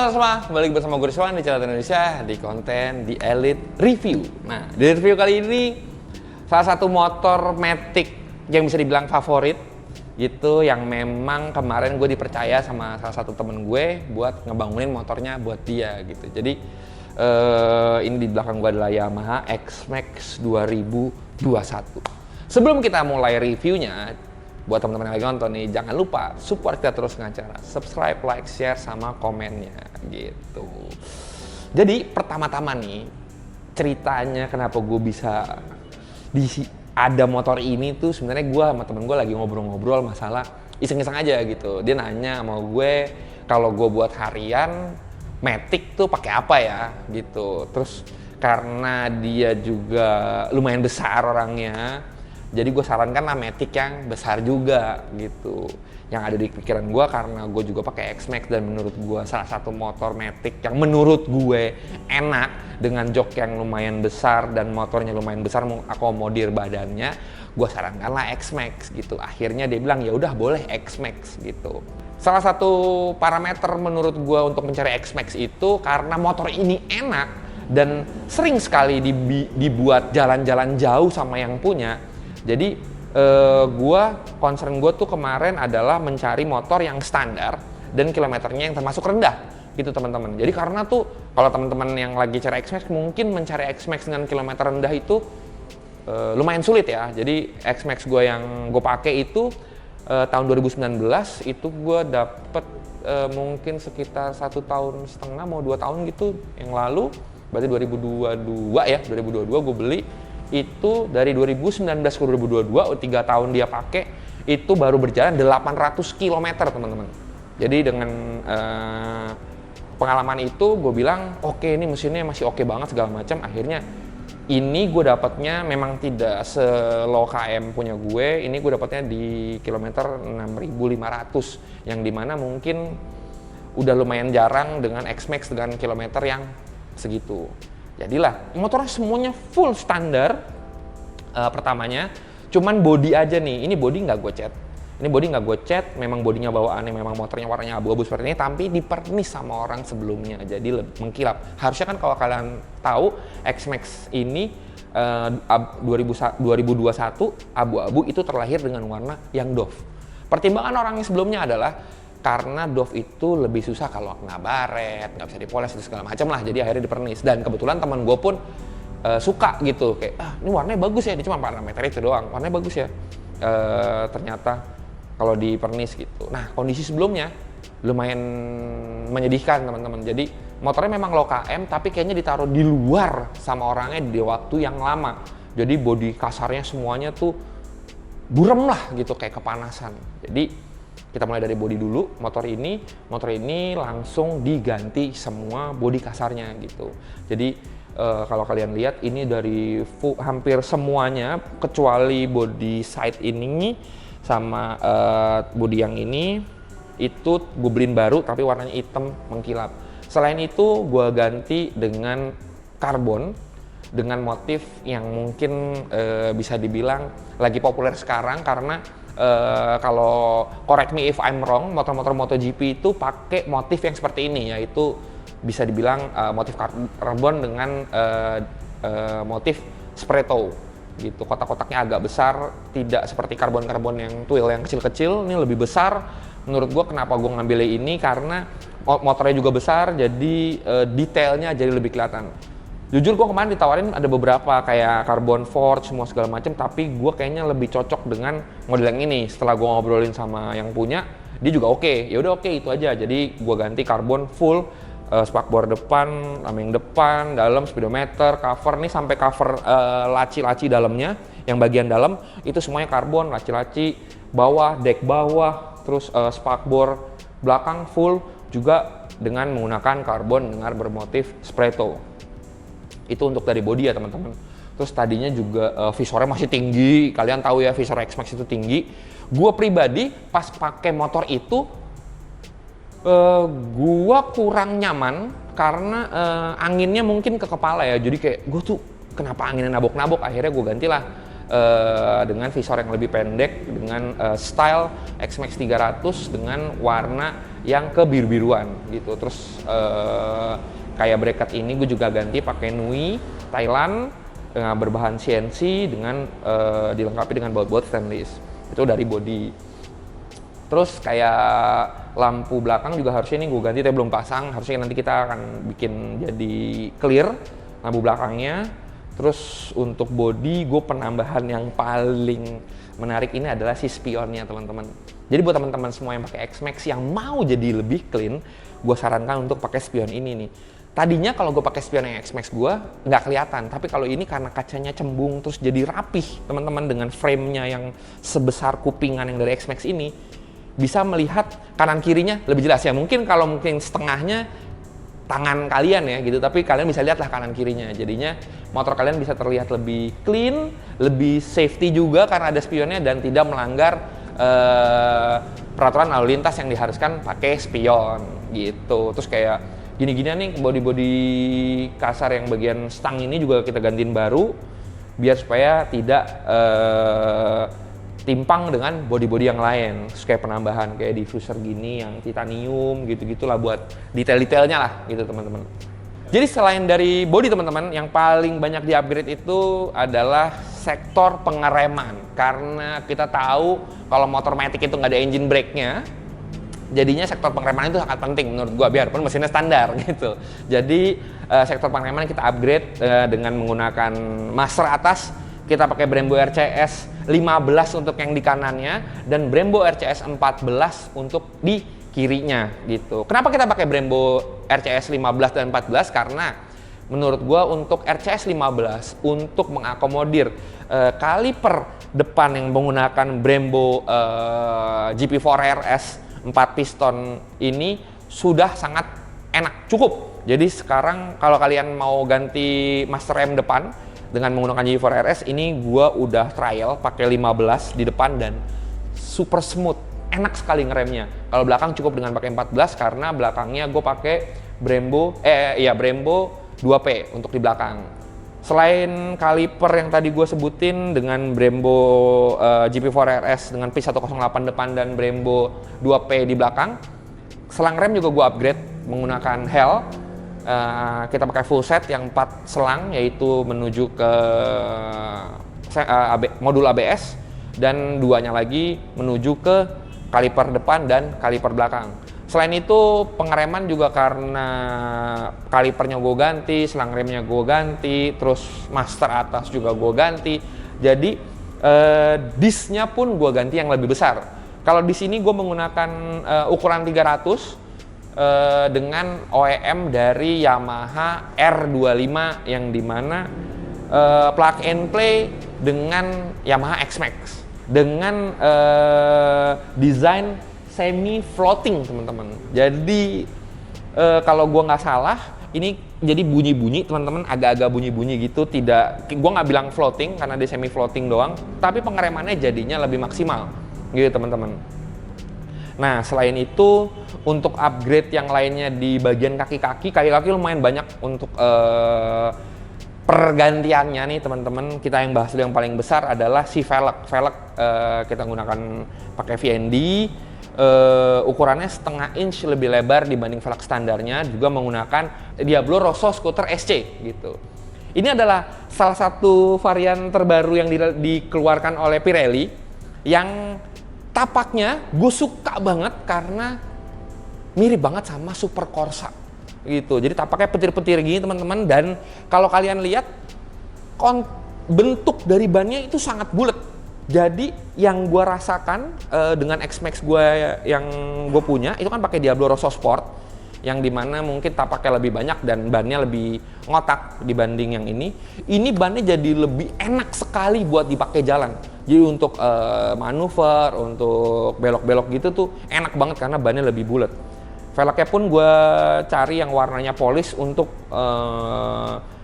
Halo semua, balik bersama gue Rizwan di channel Indonesia di konten di Elite Review. Nah, di review kali ini salah satu motor Matic yang bisa dibilang favorit gitu, yang memang kemarin gue dipercaya sama salah satu temen gue buat ngebangunin motornya buat dia gitu. Jadi ini di belakang gue adalah Yamaha X-Max 2021. Sebelum kita mulai reviewnya, buat teman-teman yang lagi nonton nih, jangan lupa support kita terus dengan cara subscribe, like, share, sama komennya gitu. Jadi pertama-tama nih, ceritanya kenapa gue bisa ada motor ini tuh sebenarnya gue sama temen gue lagi ngobrol-ngobrol masalah iseng-iseng aja gitu. Dia nanya sama gue kalau gue buat harian Matic tuh pakai apa ya gitu. Terus karena dia juga lumayan besar orangnya, jadi gue sarankan lah Matic yang besar juga gitu. Yang ada di pikiran gue karena gue juga pakai X-Max dan menurut gue salah satu motor Matic yang menurut gue enak dengan jok yang lumayan besar dan motornya lumayan besar mengakomodir badannya, gue sarankan lah X-Max gitu. Akhirnya dia bilang ya udah boleh X-Max gitu. Salah satu parameter menurut gue untuk mencari X-Max itu karena motor ini enak dan sering sekali dibuat jalan-jalan jauh sama yang punya. Jadi concern gue tuh kemarin adalah mencari motor yang standar dan kilometernya yang termasuk rendah gitu teman-teman. Jadi karena tuh kalau teman-teman yang lagi cari X-Max mungkin mencari X-Max dengan kilometer rendah itu lumayan sulit ya. Jadi X-Max gue yang gue pakai itu tahun 2019 itu gue dapet mungkin sekitar 1,5 tahun mau 2 tahun gitu yang lalu, berarti 2022 ya, 2022 gue beli. Itu dari 2019 ke 2022, 3 tahun dia pakai, itu baru berjalan 800 km teman-teman. Jadi dengan pengalaman itu gue bilang oke, ini mesinnya masih oke banget segala macam. Akhirnya ini gue dapatnya memang tidak se-low KM punya gue, ini gue dapatnya di kilometer 6.500 yang dimana mungkin udah lumayan jarang dengan X-Max dengan kilometer yang segitu. Jadilah motornya semuanya full standar pertamanya, cuman body aja nih, ini body nggak gue cat. Ini body nggak gue cat, memang bodinya bawaannya memang motornya warnanya abu-abu seperti ini, tapi dipernis sama orang sebelumnya, jadi mengkilap. Harusnya kan kalau kalian tahu X-Max ini 2021 abu-abu itu terlahir dengan warna yang doff. Pertimbangan orang yang sebelumnya adalah karena doff itu lebih susah kalau kena baret, nggak bisa dipoles itu segala macam lah, jadi akhirnya dipernis. Dan kebetulan teman gue pun suka gitu, kayak ini warnanya bagus ya, dia cuma parameter itu doang, warnanya bagus ya. Ternyata kalau dipernis gitu. Nah, kondisi sebelumnya lumayan menyedihkan teman-teman. Jadi motornya memang low KM tapi kayaknya ditaruh di luar sama orangnya di waktu yang lama. Jadi bodi kasarnya semuanya tuh burem lah gitu, kayak kepanasan. Jadi kita mulai dari bodi dulu. Motor ini langsung diganti semua bodi kasarnya gitu. Jadi kalau kalian lihat ini dari hampir semuanya kecuali bodi side ini sama bodi yang ini itu gue beliin baru tapi warnanya hitam mengkilap. Selain itu gue ganti dengan karbon dengan motif yang mungkin bisa dibilang lagi populer sekarang karena kalau correct me if I'm wrong, motor-motor MotoGP itu pakai motif yang seperti ini, yaitu bisa dibilang motif karbon dengan motif spray toe gitu. Kotak-kotaknya agak besar, tidak seperti karbon-karbon yang twill yang kecil-kecil, ini lebih besar. Menurut gue kenapa gue ngambil ini karena motornya juga besar, jadi detailnya jadi lebih kelihatan. Jujur gue kemarin ditawarin ada beberapa kayak carbon forge semua segala macam, tapi gue kayaknya lebih cocok dengan model yang ini. Setelah gue ngobrolin sama yang punya, dia juga oke. Ya udah oke, itu aja. Jadi gue ganti karbon full, spakbor depan, lambeng depan, dalam speedometer, cover nih sampai cover laci-laci dalamnya, yang bagian dalam itu semuanya karbon, laci-laci bawah, deck bawah, terus spakbor belakang full juga dengan menggunakan karbon dengan bermotif spray toe. Itu untuk dari body ya teman-teman. Terus tadinya juga visornya masih tinggi, kalian tahu ya visor X-Max itu tinggi. Gue pribadi pas pakai motor itu gua kurang nyaman karena anginnya mungkin ke kepala ya, jadi kayak gue tuh kenapa anginnya nabok-nabok. Akhirnya gue gantilah dengan visor yang lebih pendek dengan style X-Max 300 dengan warna yang ke biru-biruan gitu. Terus kayak bracket ini gue juga ganti pakai Nui Thailand dengan berbahan CNC dengan dilengkapi dengan baut-baut stainless. Itu dari body. Terus kayak lampu belakang juga harusnya ini gue ganti tapi belum pasang. Harusnya nanti kita akan bikin jadi clear lampu belakangnya. Terus untuk body gue penambahan yang paling menarik ini adalah si spionnya teman-teman. Jadi buat teman-teman semua yang pakai X-Max yang mau jadi lebih clean, gue sarankan untuk pakai spion ini nih. Tadinya kalau gue pakai spion yang X-Max gue nggak kelihatan, tapi kalau ini karena kacanya cembung terus jadi rapih teman-teman dengan frame-nya yang sebesar kupingan yang dari X-Max ini, bisa melihat kanan kirinya lebih jelas ya. Mungkin kalau setengahnya tangan kalian ya gitu, tapi kalian bisa lihatlah kanan kirinya. Jadinya motor kalian bisa terlihat lebih clean, lebih safety juga karena ada spionnya dan tidak melanggar peraturan lalu lintas yang diharuskan pakai spion gitu. Terus kayak gini-ginian nih body-body kasar yang bagian stang ini juga kita gantiin baru biar supaya tidak timpang dengan body-body yang lain. Terus kayak penambahan kayak diffuser gini yang titanium gitu-gitulah buat detail-detailnya lah gitu teman-teman. Jadi selain dari body teman-teman, yang paling banyak di-upgrade itu adalah sektor pengereman. Karena kita tahu kalau motor matic itu nggak ada engine brake-nya, jadinya sektor pengereman itu sangat penting menurut gua biarpun mesinnya standar gitu. Jadi sektor pengereman kita upgrade dengan menggunakan master atas. Kita pakai Brembo RCS 15 untuk yang di kanannya dan Brembo RCS 14 untuk di kirinya gitu. Kenapa kita pakai Brembo RCS 15 dan 14? Karena menurut gua untuk RCS 15 untuk mengakomodir kaliper depan yang menggunakan Brembo GP4 RS 4 piston ini sudah sangat enak, cukup. Jadi sekarang kalau kalian mau ganti master rem depan dengan menggunakan GP4 RS ini gua udah trial pakai 15 di depan dan super smooth, enak sekali ngeremnya. Kalau belakang cukup dengan pakai 14 karena belakangnya gue pakai Brembo 2P untuk di belakang. Selain kaliper yang tadi gue sebutin dengan Brembo GP4 RS dengan P108 depan dan Brembo 2P di belakang, selang rem juga gue upgrade menggunakan Hell. Kita pakai full set yang 4 selang yaitu menuju ke modul ABS dan duanya lagi menuju ke kaliper depan dan kaliper belakang. Selain itu pengereman juga karena kalipernya gue ganti, selang remnya gue ganti, terus master atas juga gue ganti. Jadi disnya pun gue ganti yang lebih besar. Kalau di sini gue menggunakan ukuran 300 dengan OEM dari Yamaha R25 yang dimana plug and play dengan Yamaha X-Max dengan desain semi floating teman-teman. Jadi kalau gua nggak salah ini jadi bunyi-bunyi teman-teman, agak-agak bunyi-bunyi gitu. Tidak, gua nggak bilang floating karena dia semi floating doang, tapi pengeremannya jadinya lebih maksimal gitu teman-teman. Nah selain itu untuk upgrade yang lainnya di bagian kaki-kaki lumayan banyak untuk pergantiannya nih teman-teman. Kita yang bahas dulu yang paling besar adalah si velg. Kita gunakan pakai VND, ukurannya setengah inch lebih lebar dibanding velg standarnya, juga menggunakan Diablo Rosso Scooter SC gitu. Ini adalah salah satu varian terbaru yang dikeluarkan oleh Pirelli yang tapaknya gue suka banget karena mirip banget sama Super Corsa gitu. Jadi tapaknya petir-petir gini teman-teman, dan kalau kalian lihat bentuk dari bannya itu sangat bulat. Jadi yang gue rasakan dengan X-Max gue yang gue punya itu kan pakai Diablo Rosso Sport yang dimana mungkin tapaknya lebih banyak dan bannya lebih ngotak dibanding yang ini. Ini bannya jadi lebih enak sekali buat dipakai jalan. Jadi untuk manuver, untuk belok-belok gitu tuh enak banget karena bannya lebih bulat. Velgnya pun gue cari yang warnanya polish untuk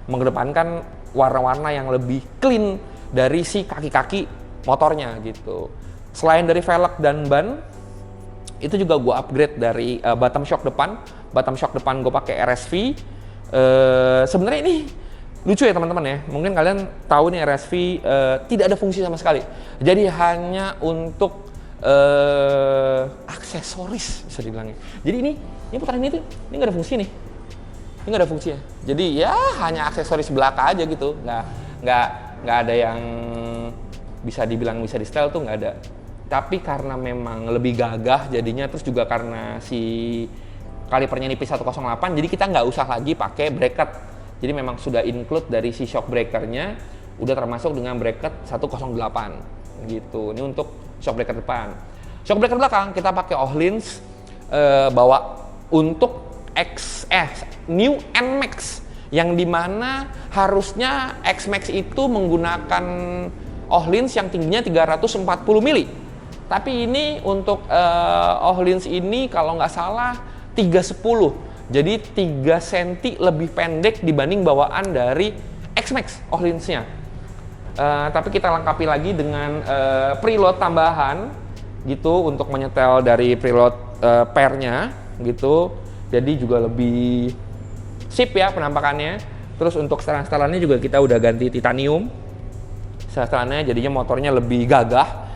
mengedepankan warna-warna yang lebih clean dari si kaki-kaki motornya gitu. Selain dari velg dan ban, itu juga gue upgrade dari bottom shock depan. Bottom shock depan gue pakai RSV. Sebenarnya ini lucu ya teman-teman ya. Mungkin kalian tahu nih RSV tidak ada fungsi sama sekali. Jadi hanya untuk aksesoris bisa dibilangnya. Jadi ini putaran ini tuh ini nggak ada fungsi nih. Ini nggak ada fungsinya. Jadi ya hanya aksesoris belaka aja gitu. Nggak ada yang bisa dibilang bisa di setel tuh nggak ada. Tapi karena memang lebih gagah jadinya, terus juga karena si kalipernya nipis 108, jadi kita nggak usah lagi pakai bracket. Jadi memang sudah include dari si shock breakernya, udah termasuk dengan bracket 108 gitu. Ini untuk shock breaker depan. Shock breaker belakang kita pakai Öhlins bawa untuk New NMAX, yang dimana harusnya X-Max itu menggunakan Öhlins yang tingginya 340 mili. Tapi ini untuk Öhlins ini kalau nggak salah 310, jadi 3 cm lebih pendek dibanding bawaan dari X-Max Öhlinsnya. Tapi kita lengkapi lagi dengan preload tambahan gitu untuk menyetel dari preload pairnya gitu. Jadi juga lebih sip ya penampakannya. Terus untuk setelan-setelannya juga kita udah ganti titanium. Setelannya jadinya motornya lebih gagah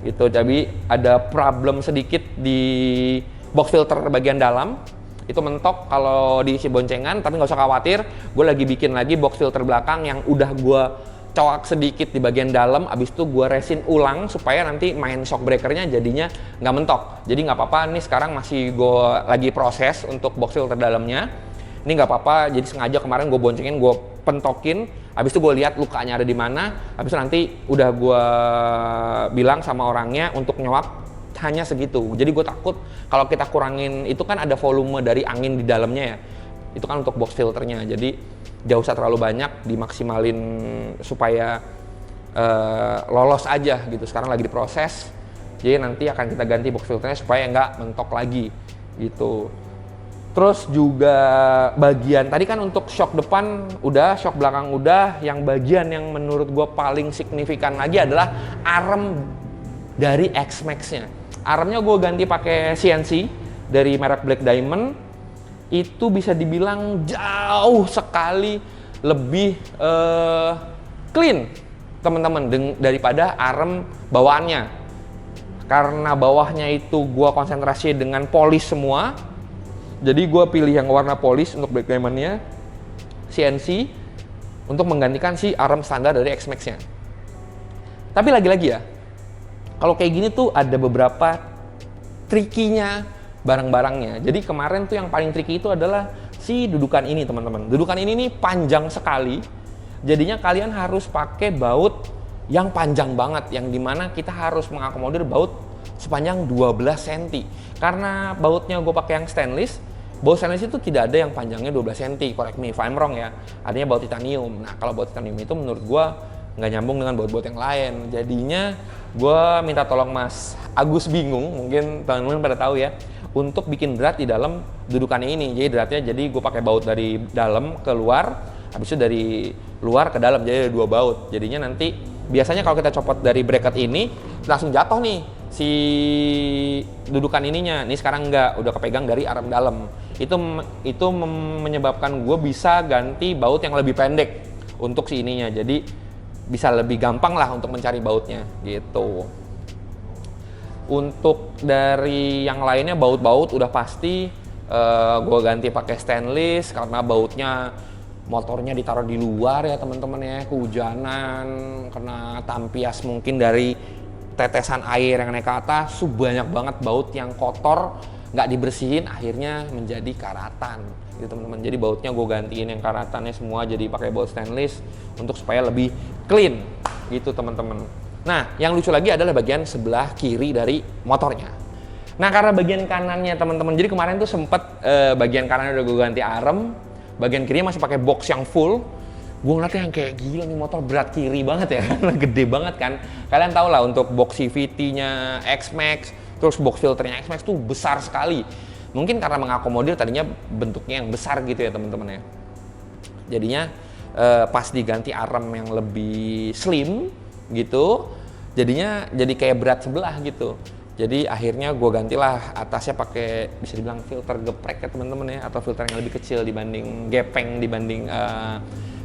gitu. Tapi ada problem sedikit di box filter bagian dalam, itu mentok kalau diisi boncengan, tapi nggak usah khawatir, gue lagi bikin lagi box filter belakang yang udah gue coak sedikit di bagian dalam, abis itu gue resin ulang supaya nanti main shock breakernya jadinya nggak mentok. Jadi nggak apa-apa, nih sekarang masih gue lagi proses untuk box filter dalamnya, ini nggak apa-apa, jadi sengaja kemarin gue boncengin, gue pentokin, habis itu gue lihat lukanya ada di mana, habis itu nanti udah gue bilang sama orangnya untuk nyewak hanya segitu. Jadi gue takut kalau kita kurangin, itu kan ada volume dari angin di dalamnya ya, itu kan untuk box filternya, jadi gak usah terlalu banyak, dimaksimalin supaya lolos aja gitu. Sekarang lagi diproses, jadi nanti akan kita ganti box filternya supaya nggak mentok lagi gitu. Terus juga bagian tadi kan untuk shock depan udah, shock belakang udah, yang bagian yang menurut gue paling signifikan lagi adalah arem dari X-Max-nya. Aremnya gue ganti pakai CNC dari merek Black Diamond. Itu bisa dibilang jauh sekali lebih clean teman-teman daripada arem bawaannya. Karena bawahnya itu gue konsentrasi dengan polish semua, jadi gue pilih yang warna polish untuk Black Diamond-nya, CNC, untuk menggantikan si arem standar dari X-Max-nya. Tapi lagi-lagi ya, kalau kayak gini tuh ada beberapa trikinya barang-barangnya. Jadi kemarin tuh yang paling tricky itu adalah si dudukan ini teman-teman. Dudukan ini nih panjang sekali, jadinya kalian harus pakai baut yang panjang banget, yang dimana kita harus mengakomodir baut sepanjang 12 cm. Karena bautnya gue pakai yang stainless, baut stainless itu tidak ada yang panjangnya 12 cm, correct me if I'm wrong ya. Adanya baut titanium. Nah kalau baut titanium itu menurut gue nggak nyambung dengan baut-baut yang lain. Jadinya gue minta tolong Mas Agus Bingung, mungkin teman-teman pada tahu ya, untuk bikin drat di dalam dudukannya ini. Jadi dratnya, jadi gue pakai baut dari dalam ke luar, habis itu dari luar ke dalam, jadi ada 2 baut. Jadinya nanti biasanya kalau kita copot dari bracket ini langsung jatuh nih si dudukan ininya. Nih sekarang enggak, udah kepegang dari arem dalam. Itu menyebabkan gue bisa ganti baut yang lebih pendek untuk si ininya. Jadi bisa lebih gampang lah untuk mencari bautnya gitu. Untuk dari yang lainnya baut-baut udah pasti gue ganti pakai stainless karena bautnya motornya ditaruh di luar ya teman-teman ya, kehujanan, kena tampias mungkin dari tetesan air yang naik ke atas, banyak banget baut yang kotor nggak dibersihin akhirnya menjadi karatan gitu teman-teman. Jadi bautnya gue gantiin yang karatannya semua jadi pakai baut stainless untuk supaya lebih clean gitu teman-teman. Nah yang lucu lagi adalah bagian sebelah kiri dari motornya. Nah karena bagian kanannya teman-teman, jadi kemarin tuh sempet bagian kanan udah gue ganti arem, bagian kirinya masih pakai box yang full. Gue ngeliatnya yang kayak gila nih motor berat kiri banget ya, gede banget kan. Kalian tau lah untuk box CVT-nya X-Max, terus box filternya X-Max tuh besar sekali. Mungkin karena mengakomodir tadinya bentuknya yang besar gitu ya teman-teman ya. Jadinya pas diganti arem yang lebih slim gitu, jadinya jadi kayak berat sebelah gitu. Jadi akhirnya gue gantilah atasnya pakai bisa dibilang filter geprek ya teman-teman ya, atau filter yang lebih kecil dibanding gepeng dibanding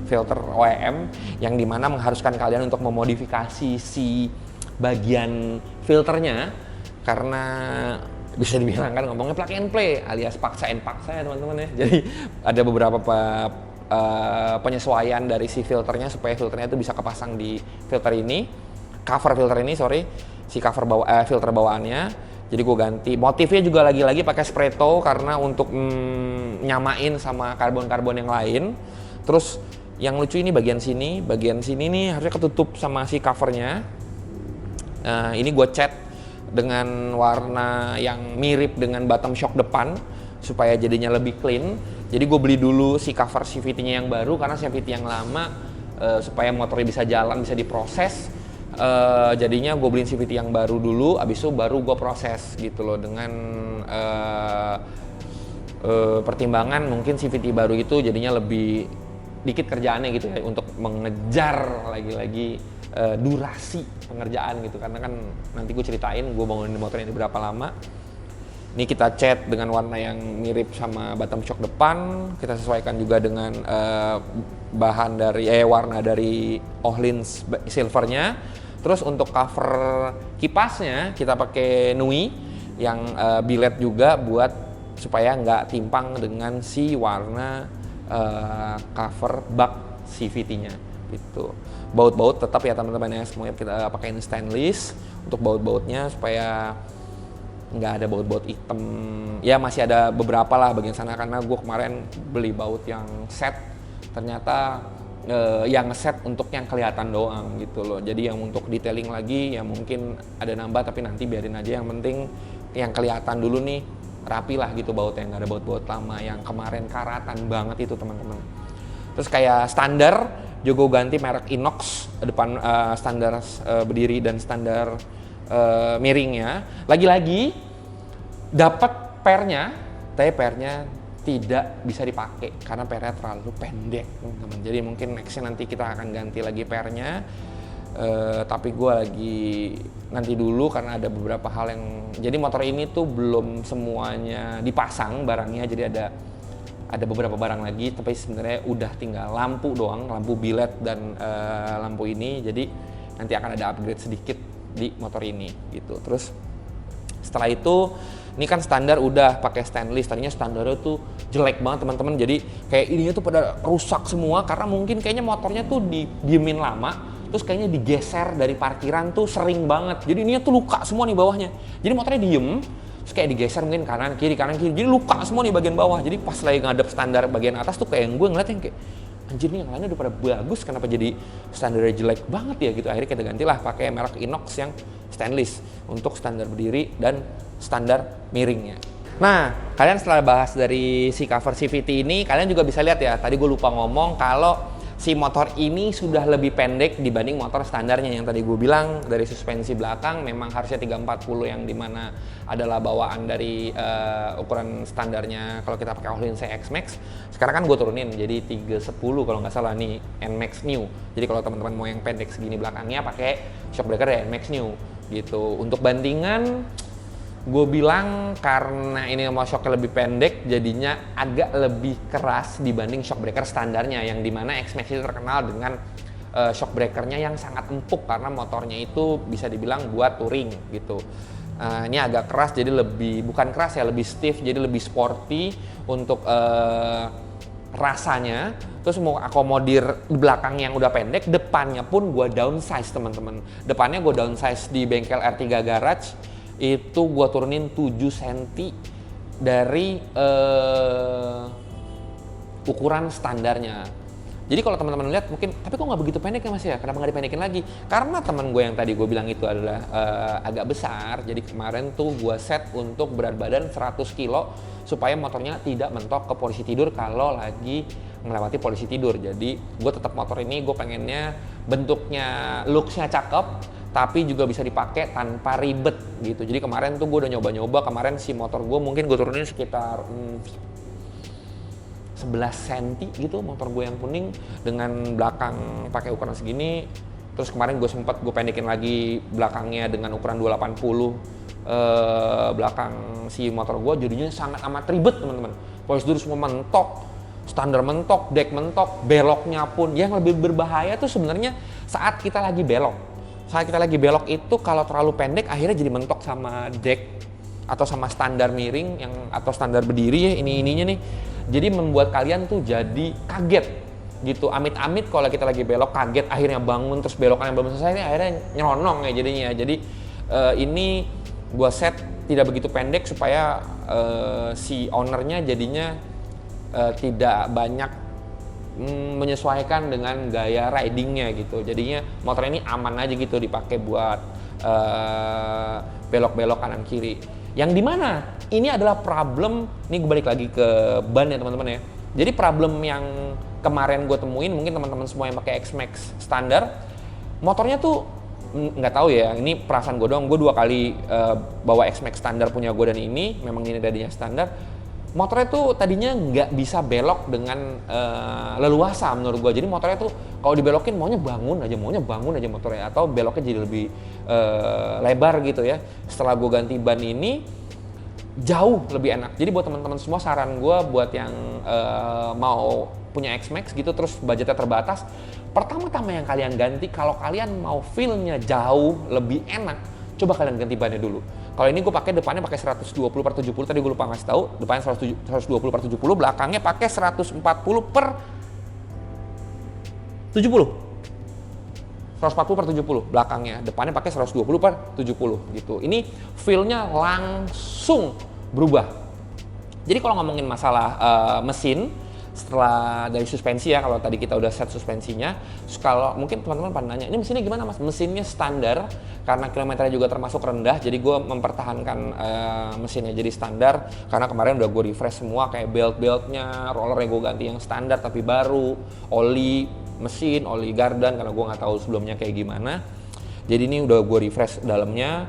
filter OEM, yang dimana mengharuskan kalian untuk memodifikasi si bagian filternya karena bisa dibilang kan ngomongnya plug and play alias paksain paksa ya teman-teman ya. Jadi ada beberapa penyesuaian dari si filternya supaya filternya itu bisa kepasang di filter ini, cover filter ini si cover filter bawaannya. Jadi gue ganti motifnya juga lagi-lagi pakai Spreto karena untuk nyamain sama karbon-karbon yang lain. Terus yang lucu ini bagian sini nih harusnya ketutup sama si covernya. Nah, ini gue cat dengan warna yang mirip dengan bottom shock depan supaya jadinya lebih clean. Jadi gue beli dulu si cover CVT-nya yang baru karena CVT yang lama supaya motornya bisa jalan, bisa diproses. Jadinya gue beliin CVT yang baru dulu, abis itu baru gue proses gitu loh dengan pertimbangan mungkin CVT baru itu jadinya lebih dikit kerjaannya gitu ya untuk mengejar lagi-lagi durasi pengerjaan gitu, karena kan nanti gue ceritain gue bangunin motor ini berapa lama. Ini kita cat dengan warna yang mirip sama bottom shock depan, kita sesuaikan juga dengan bahan dari warna dari Ohlins silvernya. Terus untuk cover kipasnya kita pakai Nui yang billet juga buat supaya nggak timpang dengan si warna cover bak CVT-nya gitu. Baut-baut tetap ya teman-teman ya, semuanya kita pakein stainless untuk baut-bautnya supaya nggak ada baut-baut hitam. Ya masih ada beberapa lah bagian sana karena gue kemarin beli baut yang set, ternyata yang ngeset untuk yang kelihatan doang gitu loh. Jadi yang untuk detailing lagi ya mungkin ada nambah tapi nanti biarin aja, yang penting yang kelihatan dulu nih rapi lah gitu bautnya, nggak ada baut-baut lama yang kemarin karatan banget itu teman-teman. Terus kayak standar juga ganti merek Inox depan standar berdiri dan standar miringnya. Lagi-lagi dapat pernya, tapi pernya tidak bisa dipakai karena pernya terlalu pendek teman-teman. Jadi mungkin nextnya nanti kita akan ganti lagi pernya. Tapi gue lagi nanti dulu karena ada beberapa hal yang, jadi motor ini tuh belum semuanya dipasang barangnya, jadi ada beberapa barang lagi, tapi sebenarnya udah tinggal lampu doang, lampu billet dan lampu ini. Jadi nanti akan ada upgrade sedikit di motor ini gitu. Terus setelah itu ini kan standar udah pakai stainless, tadinya standarnya tuh jelek banget teman-teman. Jadi kayak ininya tuh pada rusak semua karena mungkin kayaknya motornya tuh didiemin lama, terus kayaknya digeser dari parkiran tuh sering banget. Jadi ininya tuh luka semua nih bawahnya. Jadi motornya diem, terus kayak digeser mungkin kanan kiri, jadi luka semua nih bagian bawah. Jadi pas lagi ngadep standar bagian atas tuh kayak yang gue ngeliat yang kayak anjir nih yang lainnya udah pada bagus, kenapa jadi standarnya jelek banget ya gitu. Akhirnya kita gantilah pakai merek Inox yang stainless untuk standar berdiri dan standar miringnya. Nah, kalian setelah bahas dari si cover CVT ini, kalian juga bisa lihat ya, tadi gue lupa ngomong kalau si motor ini sudah lebih pendek dibanding motor standarnya yang tadi gue bilang. Dari suspensi belakang memang harusnya 340 yang dimana adalah bawaan dari ukuran standarnya kalau kita pakai Ohlins CX Max. Sekarang kan gue turunin jadi 310 kalau nggak salah nih, NMAX New. Jadi kalau teman-teman mau yang pendek segini belakangnya pakai shock breaker ya NMAX New gitu. Untuk bandingan gue bilang karena ini mau shocknya lebih pendek jadinya agak lebih keras dibanding shock breaker standarnya yang dimana X-Max itu terkenal dengan shock breakernya yang sangat empuk karena motornya itu bisa dibilang buat touring gitu. Ini agak keras jadi lebih, bukan keras ya, lebih stiff jadi lebih sporty untuk rasanya. Terus mau akomodir belakang yang udah pendek, depannya pun gue downsize teman-teman. Depannya gue downsize di bengkel R3 Garage itu gue turunin 7 cm dari ukuran standarnya. Jadi kalau teman-teman lihat mungkin, tapi kok nggak begitu pendek ya mas ya? Kenapa nggak dipendekin lagi? Karena teman gue yang tadi gue bilang itu adalah agak besar. Jadi kemarin tuh gue set untuk berat badan 100 kilo supaya motornya tidak mentok ke posisi tidur kalau lagi melewati posisi tidur. Jadi gue tetap motor ini gue pengennya bentuknya, looks-nya cakep, tapi juga bisa dipakai tanpa ribet gitu. Jadi kemarin tuh gue udah nyoba-nyoba, kemarin si motor gue mungkin gue turunin sekitar 11 cm gitu motor gue yang kuning dengan belakang pakai ukuran segini. Terus kemarin gue sempat gue pendekin lagi belakangnya dengan ukuran 280 belakang si motor gue, jadinya sangat amat ribet teman-teman. Prosedur semua mentok, standar mentok, deck mentok, beloknya pun. Yang lebih berbahaya tuh sebenarnya saat kita lagi belok. saat kita lagi belok itu kalau terlalu pendek akhirnya jadi mentok sama deck atau sama standar miring yang atau standar berdiri ya ininya nih. Jadi membuat kalian tuh jadi kaget gitu. Amit-amit kalau kita lagi belok kaget akhirnya bangun terus belokan yang belum selesai ini akhirnya nyelonong ya jadinya. Jadi ini gua set tidak begitu pendek supaya si ownernya jadinya tidak banyak menyesuaikan dengan gaya ridingnya gitu. Jadinya motor ini aman aja gitu dipakai buat belok-belok kanan kiri. Yang dimana ini adalah problem, ini gue balik lagi ke ban ya teman-teman ya. Jadi problem yang kemarin gue temuin, mungkin teman-teman semua yang pakai X-Max standar, motornya tuh nggak tahu ya, ini perasaan gue doang. Gue 2 kali bawa X-Max standar punya gue dan ini, memang ini tadinya standar. Motornya tuh tadinya nggak bisa belok dengan leluasa menurut gue. Jadi motornya tuh kalau dibelokin maunya bangun aja motornya, atau beloknya jadi lebih lebar gitu ya. Setelah gue ganti ban ini jauh lebih enak. Jadi buat teman-teman semua saran gue buat yang mau punya X-Max gitu terus budgetnya terbatas, pertama-tama yang kalian ganti kalau kalian mau feel-nya jauh lebih enak, coba kalian ganti bannya dulu. Kalau ini gue pakai depannya pakai 120/70, tadi gue lupa ngasih tahu, depannya 120/70, belakangnya pakai 140/70. 140/70 belakangnya, depannya pakai 120/70 gitu. Ini feel-nya langsung berubah. Jadi kalau ngomongin masalah mesin, setelah dari suspensi ya, kalau tadi kita udah set suspensinya, kalau mungkin teman-teman pada nanya, ini mesinnya gimana mas? Mesinnya standar, karena kilometernya juga termasuk rendah, jadi gue mempertahankan mesinnya jadi standar, karena kemarin udah gue refresh semua, kayak belt-beltnya, rollernya gue ganti yang standar tapi baru, oli mesin, oli gardan, karena gue nggak tahu sebelumnya kayak gimana. Jadi ini udah gue refresh dalamnya,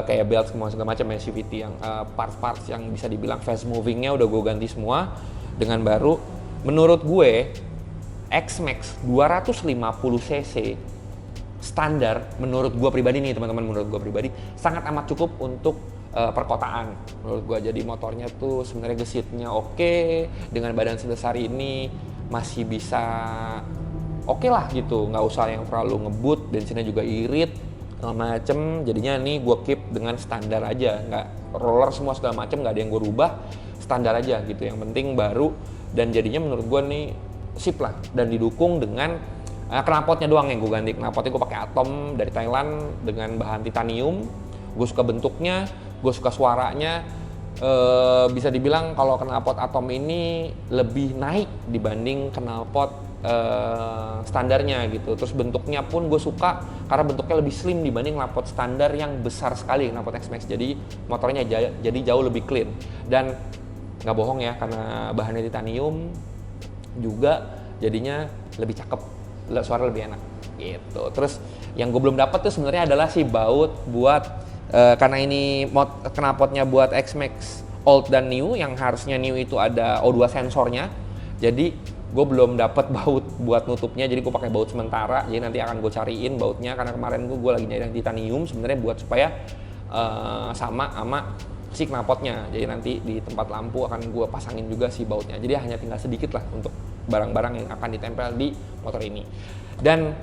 kayak belt semua segala macam ya, CVT yang parts-parts yang bisa dibilang fast movingnya udah gue ganti semua dengan baru. Menurut gue X-Max 250cc standar, menurut gue pribadi nih teman-teman, menurut gue pribadi sangat amat cukup untuk perkotaan menurut gue. Jadi motornya tuh sebenarnya gesitnya oke, dengan badan sebesar ini masih bisa oke lah gitu, nggak usah yang terlalu ngebut, bensinnya juga irit segala macem. Jadinya nih gue keep dengan standar aja, nggak roller semua segala macem, nggak ada yang gue rubah, standar aja gitu, yang penting baru. Dan jadinya menurut gue nih sip lah, dan didukung dengan knalpotnya doang yang gue ganti. Knalpotnya gue pakai Atom dari Thailand dengan bahan titanium. Gue suka bentuknya, gue suka suaranya. Bisa dibilang kalau knalpot Atom ini lebih naik dibanding knalpot standarnya gitu. Terus bentuknya pun gue suka karena bentuknya lebih slim dibanding knalpot standar yang besar sekali, knalpot X-Max. Jadi motornya jadi jauh lebih clean. Dan nggak bohong ya, karena bahannya titanium juga jadinya lebih cakep, suara lebih enak gitu. Terus yang gue belum dapat tuh sebenarnya adalah si baut buat karena ini knalpotnya buat X-Max old dan new, yang harusnya new itu ada O2 sensornya. Jadi gue belum dapat baut buat nutupnya, jadi gue pakai baut sementara. Jadi nanti akan gue cariin bautnya, karena kemarin gue lagi nyari yang titanium sebenarnya buat supaya sama si knalpotnya. Jadi nanti di tempat lampu akan gue pasangin juga si bautnya. Jadi hanya tinggal sedikit lah untuk barang-barang yang akan ditempel di motor ini. Dan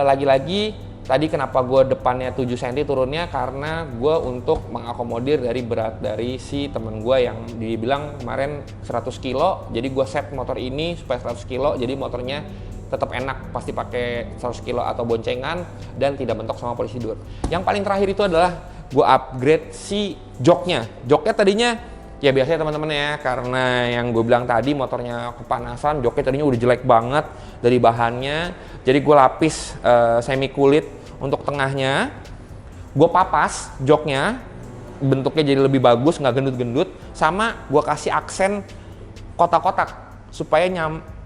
lagi-lagi tadi kenapa gue depannya 7 cm turunnya, karena gue untuk mengakomodir dari berat dari si temen gue yang dibilang kemarin 100 kilo. Jadi gue set motor ini supaya 100 kilo, jadi motornya tetap enak pasti pakai 100 kilo atau boncengan dan tidak mentok sama polisi dur. Yang paling terakhir itu adalah gue upgrade si joknya. Joknya tadinya ya biasanya teman-teman ya, karena yang gue bilang tadi motornya kepanasan, joknya tadinya udah jelek banget dari bahannya. Jadi gue lapis semi kulit untuk tengahnya, gue papas joknya, bentuknya jadi lebih bagus, nggak gendut-gendut, sama gue kasih aksen kotak-kotak supaya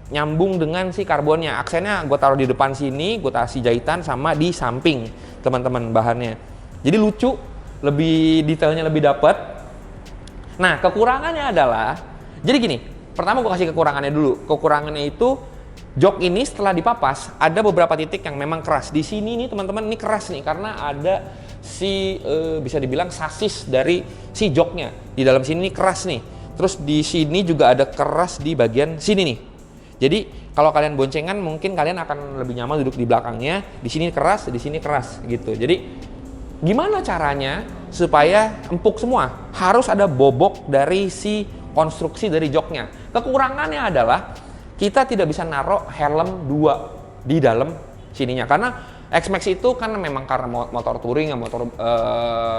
nyambung dengan si karbonnya. Aksennya gue taruh di depan sini, gue kasih jahitan, sama di samping teman-teman bahannya. Jadi lucu, lebih detailnya lebih dapet. Nah kekurangannya adalah, jadi gini, pertama gue kasih kekurangannya dulu. Kekurangannya itu jok ini setelah dipapas ada beberapa titik yang memang keras. Di sini nih teman-teman, ini keras nih karena ada si bisa dibilang sasis dari si joknya. Di dalam sini keras nih. Terus di sini juga ada keras di bagian sini nih. Jadi kalau kalian boncengan mungkin kalian akan lebih nyaman duduk di belakangnya, di sini keras gitu. Jadi gimana caranya supaya empuk semua? Harus ada bobok dari si konstruksi dari joknya. Kekurangannya adalah kita tidak bisa naruh helm 2 di dalam sininya karena X-Max itu kan memang karena motor touring ya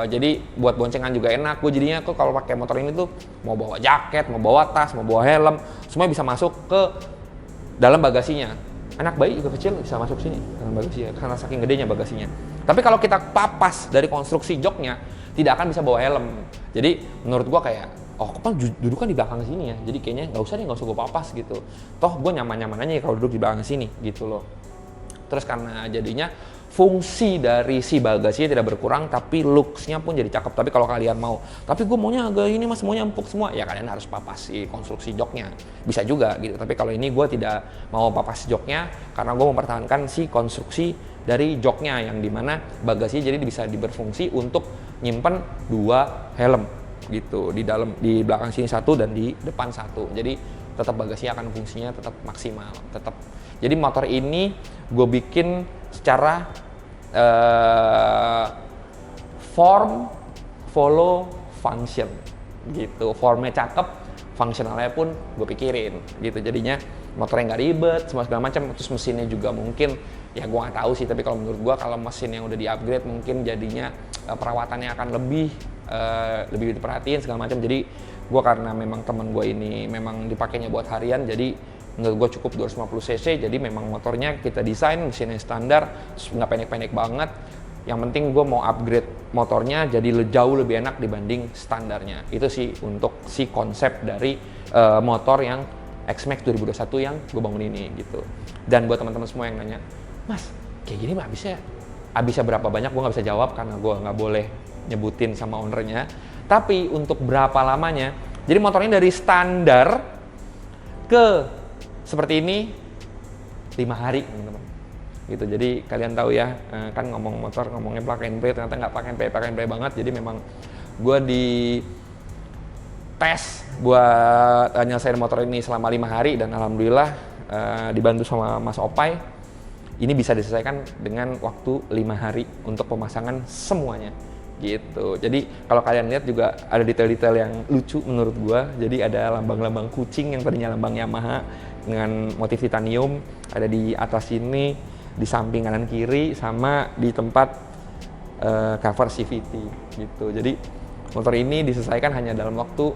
jadi buat boncengan juga enak. Gue jadinya tuh kalau pakai motor ini tuh mau bawa jaket, mau bawa tas, mau bawa helm, semua bisa masuk ke dalam bagasinya. Anak bayi juga kecil bisa masuk sini dalam bagasinya karena saking gedenya bagasinya. Tapi kalau kita papas dari konstruksi joknya tidak akan bisa bawa helm. Jadi menurut gue kayak kan duduk kan di belakang sini ya. Jadi kayaknya nggak usah gue papas gitu. Toh gue nyaman-nyaman aja kalau duduk di belakang sini gitu loh. Terus karena jadinya fungsi dari si bagasinya tidak berkurang tapi looks-nya pun jadi cakep. Tapi kalau kalian mau, tapi gue maunya agak ini mas, maunya empuk semua, ya kalian harus papas si konstruksi joknya. Bisa juga gitu. Tapi kalau ini gue tidak mau papas joknya karena gue mempertahankan si konstruksi dari joknya yang dimana bagasinya jadi bisa berfungsi untuk nyimpen 2 helm gitu di belakang sini 1 dan di depan 1. Jadi tetap bagasinya akan fungsinya tetap maksimal, tetap. Jadi motor ini gue bikin secara form follow function gitu. Formnya cakep, fungsionalnya pun gue pikirin gitu. Jadinya motornya nggak ribet, semua segala macam. Terus mesinnya juga mungkin ya gue nggak tahu sih. Tapi kalau menurut gue kalau mesin yang udah di upgrade mungkin jadinya perawatannya akan lebih diperhatiin segala macam. Jadi gue karena memang temen gue ini memang dipakainya buat harian, jadi menurut gue cukup 250 cc. Jadi memang motornya kita desain mesinnya standar, nggak pendek-pendek banget. Yang penting gue mau upgrade motornya jadi jauh lebih enak dibanding standarnya. Itu sih untuk si konsep dari motor yang X-Max 2021 yang gue bangun ini gitu. Dan buat teman-teman semua yang nanya, mas kayak gini mah habisnya berapa banyak, gue nggak bisa jawab karena gue nggak boleh nyebutin sama ownernya. Tapi untuk berapa lamanya, jadi motornya dari standar ke seperti ini 5 hari teman-teman gitu. Jadi kalian tahu ya, kan ngomong motor ngomongnya plug and play, ternyata nggak plug and play banget. Jadi memang gue di tes buat nyelesain motor ini selama 5 hari dan alhamdulillah dibantu sama Mas Opai ini bisa diselesaikan dengan waktu 5 hari untuk pemasangan semuanya gitu. Jadi kalau kalian lihat juga ada detail-detail yang lucu menurut gua. Jadi ada lambang-lambang kucing yang tadinya lambang Yamaha dengan motif titanium ada di atas sini, di samping kanan kiri, sama di tempat cover CVT gitu. Jadi motor ini diselesaikan hanya dalam waktu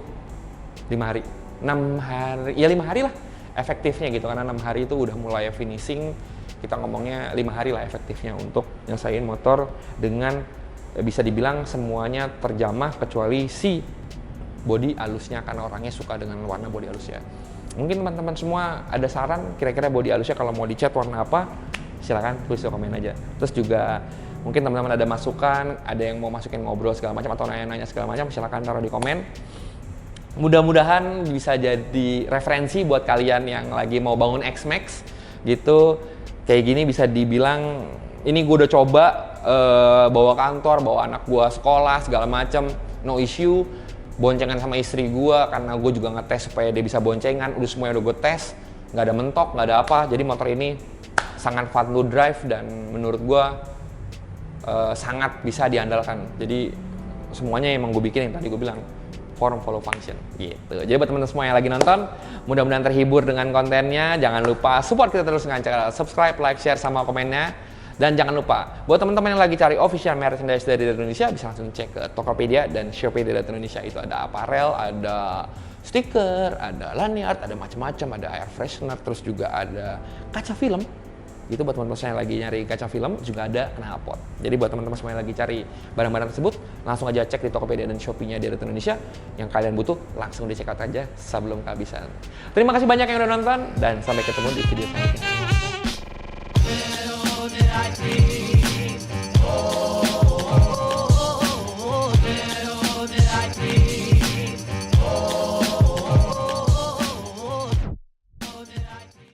5 hari. 6 hari, ya 5 hari lah efektifnya gitu, karena 6 hari itu udah mulai finishing. Kita ngomongnya 5 hari lah efektifnya untuk nyelesain motor dengan bisa dibilang semuanya terjamah kecuali si body alusnya karena orangnya suka dengan warna body alus ya. Mungkin teman-teman semua ada saran kira-kira body alusnya kalau mau dicat warna apa, silakan tulis di komen aja. Terus juga mungkin teman-teman ada masukan, ada yang mau masukin ngobrol segala macam atau nanya-nanya segala macam, silakan taruh di komen. Mudah-mudahan bisa jadi referensi buat kalian yang lagi mau bangun X-Max gitu. Kayak gini bisa dibilang ini gue udah coba bawa kantor, bawa anak gue sekolah segala macam, no issue. Boncengan sama istri gue karena gue juga ngetes supaya dia bisa boncengan, udah semuanya udah gue tes, nggak ada mentok, nggak ada apa. Jadi motor ini sangat fun to drive dan menurut gue sangat bisa diandalkan. Jadi semuanya emang gue bikin yang tadi gue bilang form follow function gitu. Jadi buat teman-teman semua yang lagi nonton, mudah-mudahan terhibur dengan kontennya. Jangan lupa support kita terus dengan cara subscribe, like, share, sama komennya. Dan jangan lupa, buat teman-teman yang lagi cari official merchandise dari Indonesia, bisa langsung cek ke Tokopedia dan Shopee dari Indonesia. Itu ada apparel, ada stiker, ada lanyard, ada macam-macam, ada air freshener, terus juga ada kaca film. Itu buat teman-teman yang lagi nyari kaca film, juga ada knalpot. Jadi buat teman-teman semua yang lagi cari barang-barang tersebut, langsung aja cek di Tokopedia dan Shopee-nya dari Indonesia. Yang kalian butuh, langsung di-check out aja sebelum kehabisan. Terima kasih banyak yang udah nonton, dan sampai ketemu di video selanjutnya.